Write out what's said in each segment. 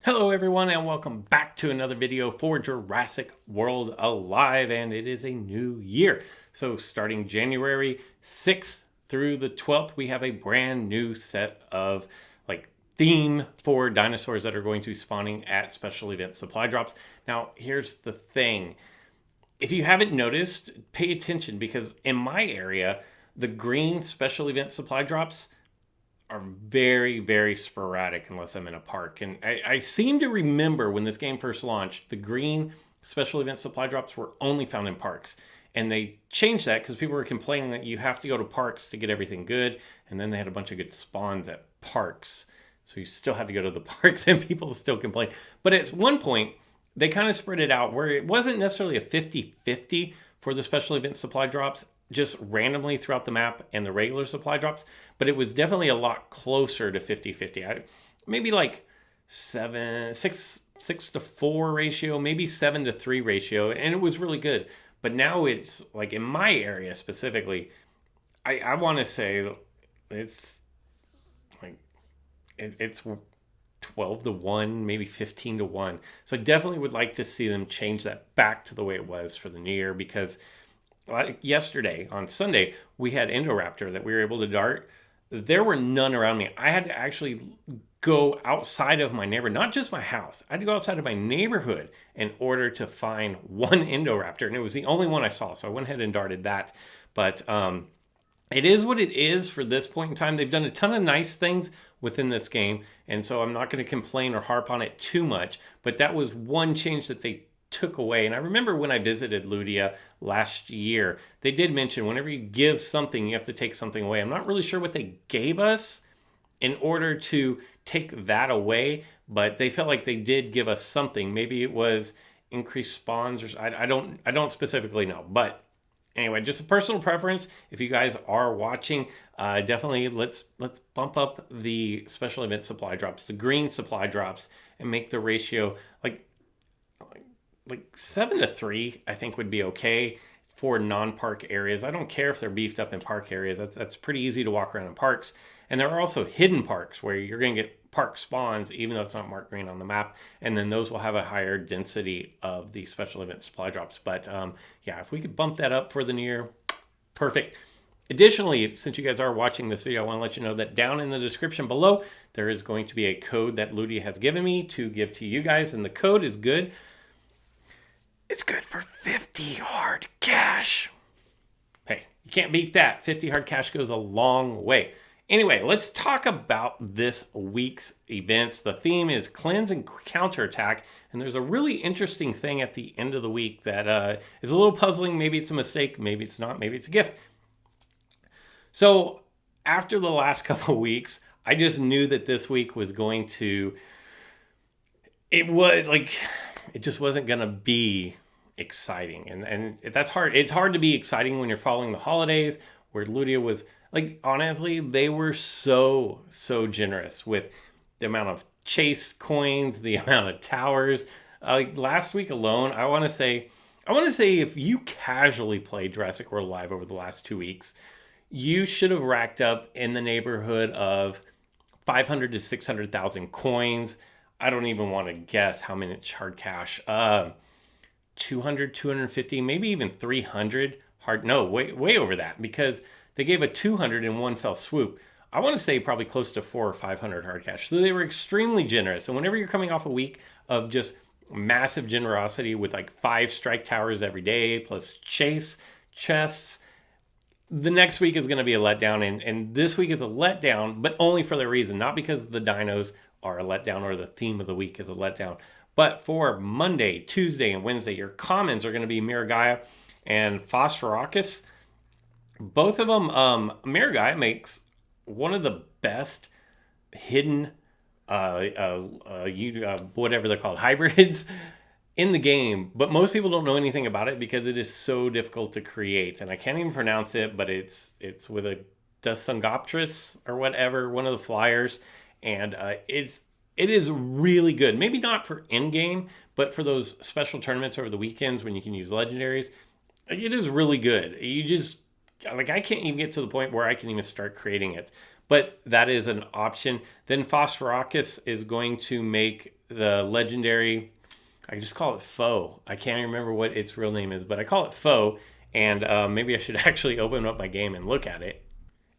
Hello everyone and welcome back to another video for Jurassic World Alive, and it is a new year. So starting January 6th through the 12th, we have a brand new set of theme for dinosaurs that are going to be spawning at special event supply drops. Now here's the thing. If you haven't noticed, pay attention, because in my area, the green special event supply drops are very, very sporadic unless I'm in a park. And I seem to remember when this game first launched, the green special event supply drops were only found in parks. And they changed that because people were complaining that you have to go to parks to get everything good. And then they had a bunch of good spawns at parks. So you still had to go to the parks and people still complain. But at one point, they kind of spread it out where it wasn't necessarily a 50-50 for the special event supply drops, just randomly throughout the map and the regular supply drops, but it was definitely a lot closer to 50-50. Maybe like 6-4 ratio, maybe 7-3 ratio, and it was really good. But now it's like in my area specifically, I want to say it's like it's 12-1, maybe 15-1. So I definitely would like to see them change that back to the way it was for the new year, because like yesterday on Sunday, we had Indoraptor that we were able to dart. There were none around me. I had to actually go outside of my neighborhood, not just my house. I had to go outside of my neighborhood in order to find one Indoraptor, and it was the only one I saw. So I went ahead and darted that. But it is what it is for this point in time. They've done a ton of nice things within this game, and so I'm not going to complain or harp on it too much. But that was one change that they took away. And I remember when I visited Ludia last year, they did mention whenever you give something, you have to take something away. I'm not really sure what they gave us in order to take that away, but they felt like they did give us something. Maybe it was increased spawns, or I don't specifically know. But anyway, just a personal preference. If you guys are watching, definitely let's bump up the special event supply drops, the green supply drops, and make the ratio like 7-3, I think would be okay for non-park areas. I don't care if they're beefed up in park areas. That's pretty easy to walk around in parks. And there are also hidden parks where you're going to get park spawns, even though it's not marked green on the map. And then those will have a higher density of the special event supply drops. But yeah, if we could bump that up for the new year, perfect. Additionally, since you guys are watching this video, I want to let you know that down in the description below, there is going to be a code that Ludia has given me to give to you guys. And the code is good. It's good for 50 hard cash. Hey, you can't beat that. 50 hard cash goes a long way. Anyway, let's talk about this week's events. The theme is cleanse and counterattack. And there's a really interesting thing at the end of the week that is a little puzzling. Maybe it's a mistake. Maybe it's not. Maybe it's a gift. So after the last couple of weeks, I just knew that this week was going to... It just wasn't going to be exciting. And that's hard. It's hard to be exciting when you're following the holidays, where Ludia was, honestly, they were so generous with the amount of chase coins, the amount of towers. Last week alone, I want to say if you casually played Jurassic World Alive over the last 2 weeks, you should have racked up in the neighborhood of 500 to 600,000 coins. I don't even want to guess how many hard cash. 200, 250, maybe even 300 hard. No, way over that, because they gave a 200 in one fell swoop. I want to say probably close to 400 or 500 hard cash. So they were extremely generous. And whenever you're coming off a week of just massive generosity with 5 strike towers every day plus chase chests, the next week is going to be a letdown. And this week is a letdown, but only for the reason, not because the dinos are a letdown or the theme of the week is a letdown. But for Monday, Tuesday, and Wednesday, your commons are going to be Miragaia and Phorusrhacos. Both of them, Miragaia makes one of the best hidden, whatever they're called, hybrids in the game. But most people don't know anything about it because it is so difficult to create. And I can't even pronounce it, but it's with a Dusungoptris or whatever, one of the flyers. And it is really good. Maybe not for in-game, but for those special tournaments over the weekends when you can use legendaries, it is really good. You just, I can't even get to the point where I can even start creating it. But that is an option. Then Phorusrhacos is going to make the legendary, I just call it Faux. I can't even remember what its real name is, but I call it Faux. And maybe I should actually open up my game and look at it.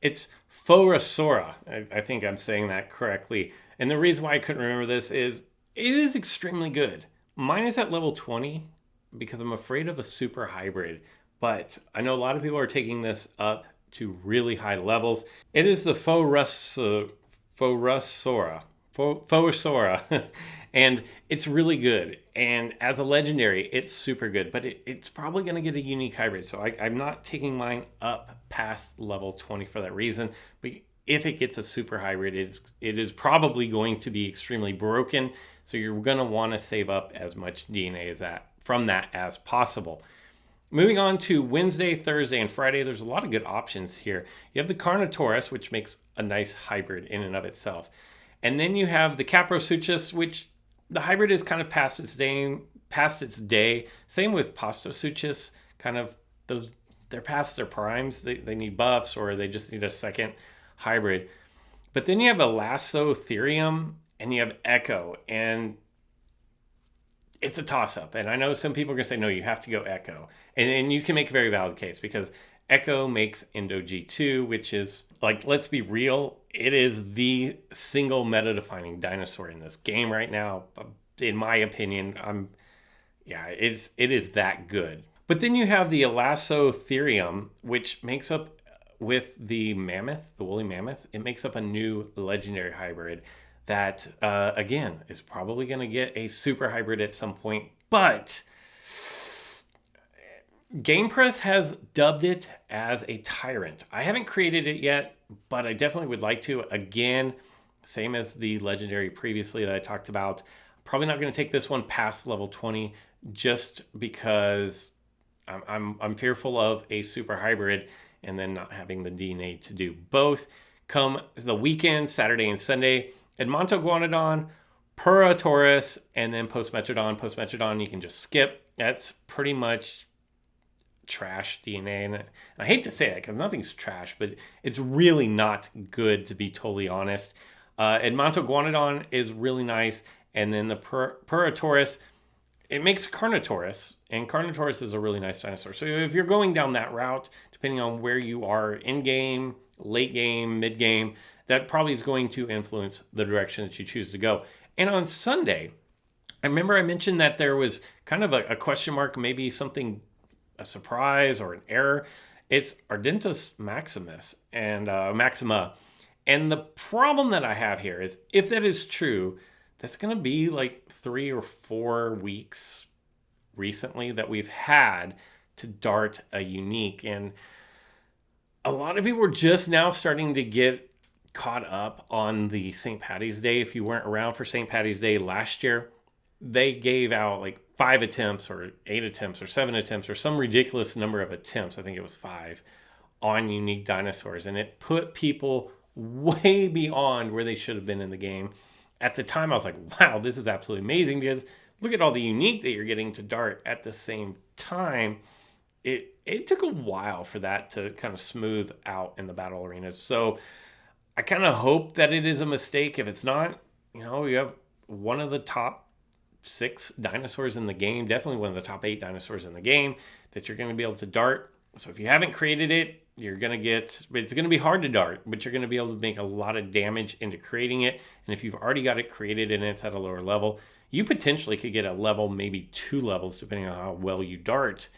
It's Phorusrhacos. I think I'm saying that correctly. And the reason why I couldn't remember this is it is extremely good. Mine is at level 20 because I'm afraid of a super hybrid. But I know a lot of people are taking this up to really high levels. It is the Phorusrhacos. And it's really good. And as a legendary, it's super good. But it's probably going to get a unique hybrid. So I'm not taking mine up past level 20 for that reason. But if it gets a super hybrid, it is probably going to be extremely broken. So you're going to want to save up as much DNA from that as possible. Moving on to Wednesday, Thursday, and Friday, there's a lot of good options here. You have the Carnotaurus, which makes a nice hybrid in and of itself. And then you have the Phorusrhacos, which the hybrid is kind of past its day. Same with Phorusrhacos, kind of they're past their primes. They need buffs or they just need a second hybrid. But then you have Elastotherium and you have Echo, and it's a toss-up. And I know some people are going to say, no, you have to go Echo. And you can make a very valid case because Echo makes Endo G2, which is, like, let's be real, it is the single meta-defining dinosaur in this game right now. In my opinion, it is that good. But then you have the Elastotherium, which makes up with the mammoth, the woolly mammoth. It makes up a new legendary hybrid that, again, is probably going to get a super hybrid at some point. But GamePress has dubbed it as a tyrant. I haven't created it yet, but I definitely would like to. Again, same as the legendary previously that I talked about. Probably not going to take this one past level 20 just because I'm fearful of a super hybrid and then not having the DNA to do both. Come the weekend, Saturday and Sunday, Edmontoguanodon, Puratoris, and then Postmetrodon. Postmetrodon you can just skip. That's pretty much trash DNA. And I hate to say it because nothing's trash, but it's really not good, to be totally honest. Edmontoguanodon is really nice. And then the Puratoris, it makes Carnotaurus. And Carnotaurus is a really nice dinosaur. So if you're going down that route, depending on where you are in-game, late game, mid-game, that probably is going to influence the direction that you choose to go. And on Sunday, I remember I mentioned that there was kind of a question mark, maybe something, a surprise or an error. It's Ardentus Maximus and Maxima. And the problem that I have here is, if that is true, that's going to be like 3 or 4 weeks recently that we've had to dart a unique. And a lot of people are just now starting to get caught up on the St. Paddy's Day. If you weren't around for St. Paddy's Day last year, they gave out like 5 attempts or 8 attempts or 7 attempts or some ridiculous number of attempts. I think it was 5 on unique dinosaurs. And it put people way beyond where they should have been in the game. At the time, I was like, wow, this is absolutely amazing because look at all the unique that you're getting to dart at the same time. It took a while for that to kind of smooth out in the battle arenas. So I kind of hope that it is a mistake. If it's not, you have one of the top 6 dinosaurs in the game, definitely one of the top 8 dinosaurs in the game that you're going to be able to dart. So if you haven't created it, it's going to be hard to dart, but you're going to be able to make a lot of damage into creating it. And if you've already got it created and it's at a lower level, you potentially could get a level, maybe 2 levels, depending on how well you dart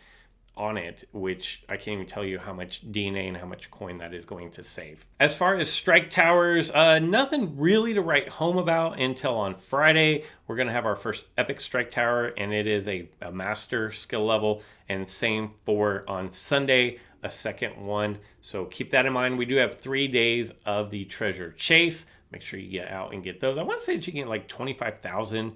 on it, which I can't even tell you how much DNA and how much coin that is going to save. As far as strike towers, nothing really to write home about until on Friday. We're going to have our first epic strike tower, and it is a master skill level, and same for on Sunday, a second one. So keep that in mind. We do have 3 days of the treasure chase. Make sure you get out and get those. I want to say that you get like 25,000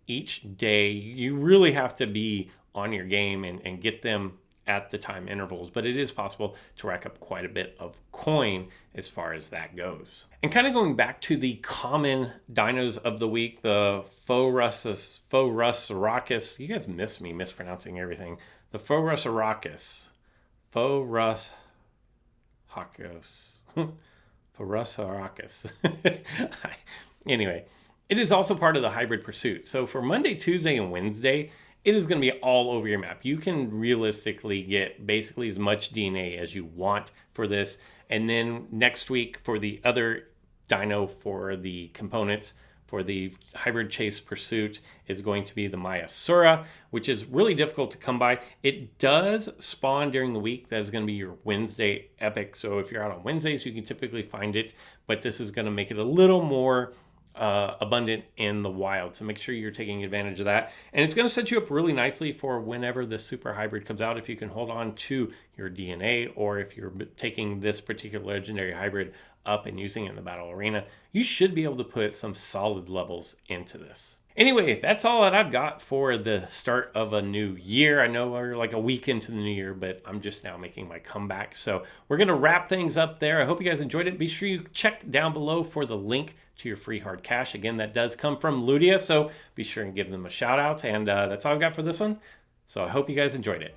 each day. You really have to be on your game and get them at the time intervals, but it is possible to rack up quite a bit of coin as far as that goes. And kind of going back to the common dinos of the week, the Phorusrhacos. You guys miss me mispronouncing everything. The Phorusrhacos. Phorusrhacos. Anyway, It is also part of the hybrid pursuit. So for Monday, Tuesday, and Wednesday, it is going to be all over your map. You can realistically get basically as much DNA as you want for this. And then next week for the other dino for the components for the hybrid chase pursuit is going to be the Myasura, which is really difficult to come by. It does spawn during the week. That is going to be your Wednesday epic. So if you're out on Wednesdays, you can typically find it, but this is going to make it a little more abundant in the wild. So make sure you're taking advantage of that. And it's going to set you up really nicely for whenever the super hybrid comes out. If you can hold on to your DNA, or if you're taking this particular legendary hybrid up and using it in the battle arena, you should be able to put some solid levels into this. Anyway, that's all that I've got for the start of a new year. I know we're like a week into the new year, but I'm just now making my comeback. So we're going to wrap things up there. I hope you guys enjoyed it. Be sure you check down below for the link to your free hard cash. Again, that does come from Ludia, so be sure and give them a shout out. And that's all I've got for this one. So I hope you guys enjoyed it.